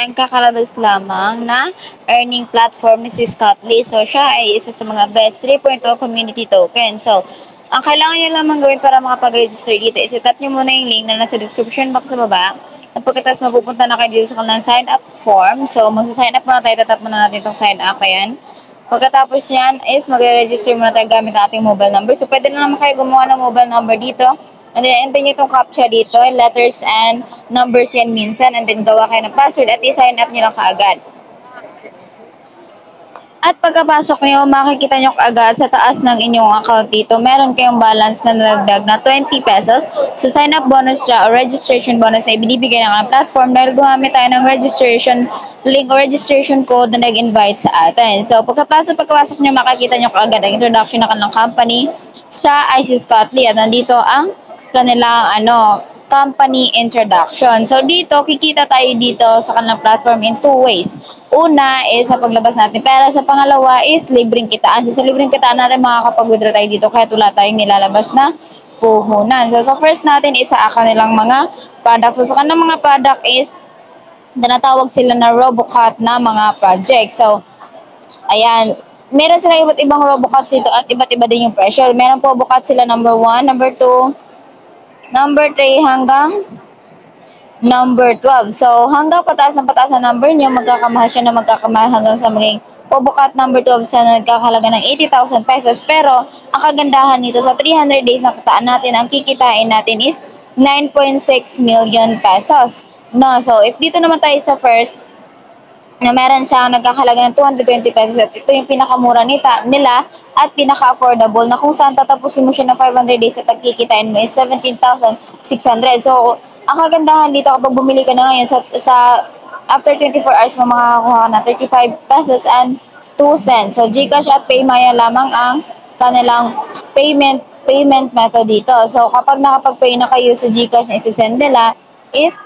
tayong kakalabas lamang na earning platform ni si Scotly. So, siya ay isa sa mga best 3.0 community token. So, ang kailangan nyo lamang gawin para makapag-register dito is tap nyo muna yung link na nasa description box sa baba. At pagkatapos mapupunta na kayo dito sa kanilang sign up form. So, magsa-sign up muna tayo. Tatap muna natin itong sign up. Ayan. Pagkatapos yan is magre-register muna tayo gamit ang ating mobile number. So, pwede na naman kayo gumawa ng mobile number dito. And then, enter nyo itong captcha dito, letters and numbers yan minsan. And then, gawa kayo ng password at i-sign up nyo lang kaagad. At pagkapasok nyo, makikita nyo agad sa taas ng inyong account dito, meron kayong balance na nalagdag na 20 pesos. So, sign up bonus siya o registration bonus na ibinibigay ng platform dahil gumamit tayo ng registration link o registration code na nag-invite sa atin. So, pagkapasok nyo, makikita nyo agad ang introduction ng kanilang company. Siya ay si Scotly at nandito ang kanilang company introduction. So, dito, kikita tayo dito sa kanilang platform in two ways. Una is sa paglabas natin pera. Sa pangalawa is libreng kitaan. So, sa libreng kitaan natin makakapag-withdraw tayo dito kahit wala tayong nilalabas na puhunan. So, sa first natin is sa kanilang mga product. So, sa kanilang mga product is tinatawag sila na RoboCat na mga project. So, ayan. Meron sila iba't ibang RoboCats dito at iba't iba din yung presyo. Meron po RoboCat sila number 1, number 2, number 3 hanggang number 12. So, hanggang pataas na number nyo, magkakamahal siya na magkakamahal hanggang sa maging RoboCat number 12 sa nagkakahalaga ng 80,000 pesos. Pero, ang kagandahan nito sa 300 days na kitaan natin, ang kikitain natin is 9.6 million pesos. No, so, if dito naman tayo sa first, na meron siyang nagkakahalaga ng 220 pesos at ito yung pinakamura nila at pinaka-affordable na kung saan tatapusin mo siya ng 500 days at nagkikitain mo is 17,600. So, ang kagandahan dito kapag bumili ka na ngayon sa after 24 hours mo makakakuha ka na 35 pesos and 2 cents. So, GCash at PayMaya lamang ang kanilang payment method dito. So, kapag nakapag-pay na kayo sa GCash na isisend nila is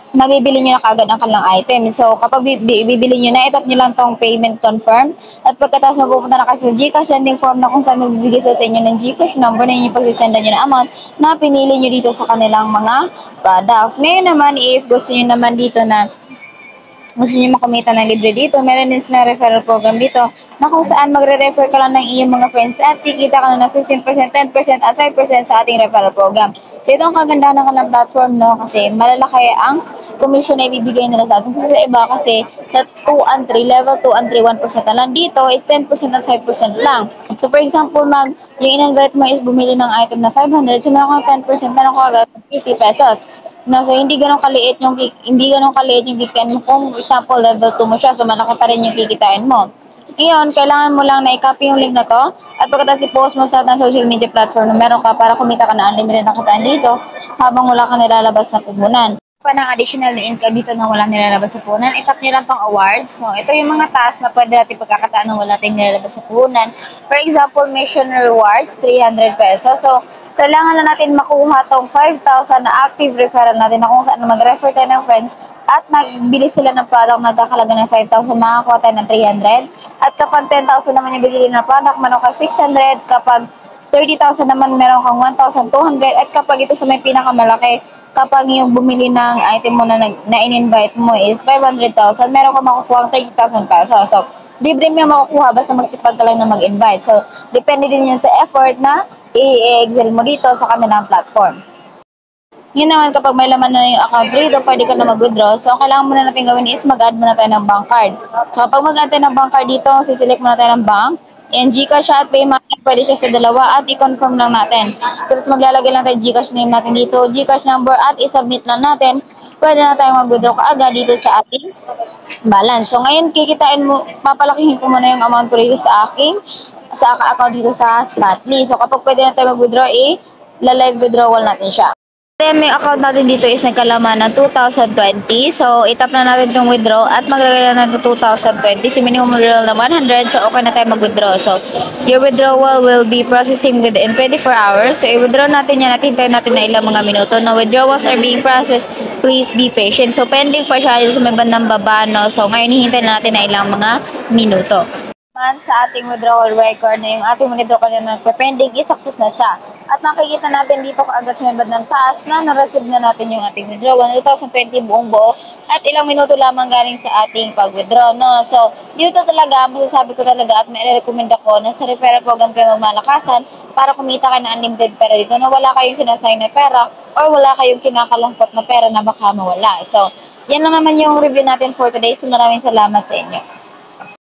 mabibili nyo na kagad ang kanilang item. So, kapag bibili nyo na, itap nyo lang tong payment confirm. At pagkatapos mapupunta na kayo sa GCash sending form na kung saan mabibigay sa inyo ng GCash number na inyo pagsisendan nyo na amount na pinili nyo dito sa kanilang mga products. Ngayon naman, if gusto nyo naman dito na gusto nyo makumita ng libre dito, meron din sila referral program dito na kung saan magre-refer ka lang ng iyong mga friends at kikita ka na ng 15%, 10% at 5% sa ating referral program. So, ito ang kagandahan ng kanilang platform, no? Kasi malalaki ang commission na ibibigay nila sa atin. Kasi sa iba, kasi sa 2 and 3, level 2 and 3, 1% na lang. Dito is 10% at 5% lang. So, for example, yung in-invite mo is bumili ng item na 500, so meron kang 10%, meron ka agad 50 pesos. No, so, hindi ganun kaliit yung kikitain mo. Kung example, level 2 mo siya, so malaki pa rin yung kikitain mo. Ngayon, kailangan mo lang na i-copy yung link na to at pagkatapos i-post mo sa social media platform na meron ka para kumita ka na unlimited na kitaan dito habang wala kang nilalabas na puhunan. Pa ng additional na income dito na walang nilalabas na puhunan, itap nyo lang tong awards. No? Ito yung mga task na pwede natin pagkakataan na wala tayong nilalabas na puhunan. For example, mission rewards, 300 pesos. So, kailangan na natin makuha tong 5,000 na active referral natin na kung saan mag-refer tayo ng friends at nagbili sila ng product nagkakalaga ng 5,000, makakuha tayo ng 300. At kapag 10,000 naman yung bigili ng product, meron ka 600. Kapag 30,000 naman, meron kang 1,200. At kapag ito sa may pinakamalaki, kapag yung bumili ng item mo na in-invite mo is 500,000, meron ka makukuha 30,000 pesos. So, libre mo yung makukuha basta magsipag ka lang na mag-invite. So, depende din yan sa effort na i-excel mo dito sa kanilang platform. Yun naman kapag may laman na yung account dito, pwede ka na mag-withdraw. So, ang kailangan muna natin gawin is mag-add muna tayo ng bank card. So, kapag mag-add tayo ng bank card dito, siselect muna tayo ng bank. And GCash at PayMaya, pwede siya sa dalawa at i-confirm lang natin. Tapos maglalagay lang tayo GCash name natin dito, GCash number at i-submit lang natin. Pwede na tayong mag-withdraw kaagad dito sa ating balance. So, ngayon kikitain mo, papalakihin ko muna yung amount ko dito sa account dito sa Scotly. So, kapag pwede na tayo mag-withdraw, la-live withdrawal natin siya. Then, may account natin dito is nagkalaman ng 2020. So, itap na natin itong withdraw at maglagay na natin 2020. So, minimum withdrawal na 100. So, okay na tayo mag-withdraw. So, your withdrawal will be processing within 24 hours. So, i-withdraw natin yan at hintayin natin na ilang mga minuto. No, withdrawals are being processed. Please be patient. So, pending pa siya dito sa may bandang baba. No? So, ngayon hihintayin natin na ilang mga minuto. Sa ating withdrawal record na yung ating withdraw kanina nagpe-pending is-success na siya. At makikita natin dito kaagad sa may bandang taas na na-receive na natin yung ating withdrawal 2020 buong buo at ilang minuto lamang galing sa ating pag-withdraw, no? So, dito talaga, masasabi ko talaga at may recommend ako na sa referral program kayo magmalakasan para kumita kayo ng unlimited pera dito na wala kayong sinasayang na pera or wala kayong kinakalungkot na pera na baka mawala. So, yan lang naman yung review natin for today. So, maraming salamat sa inyo.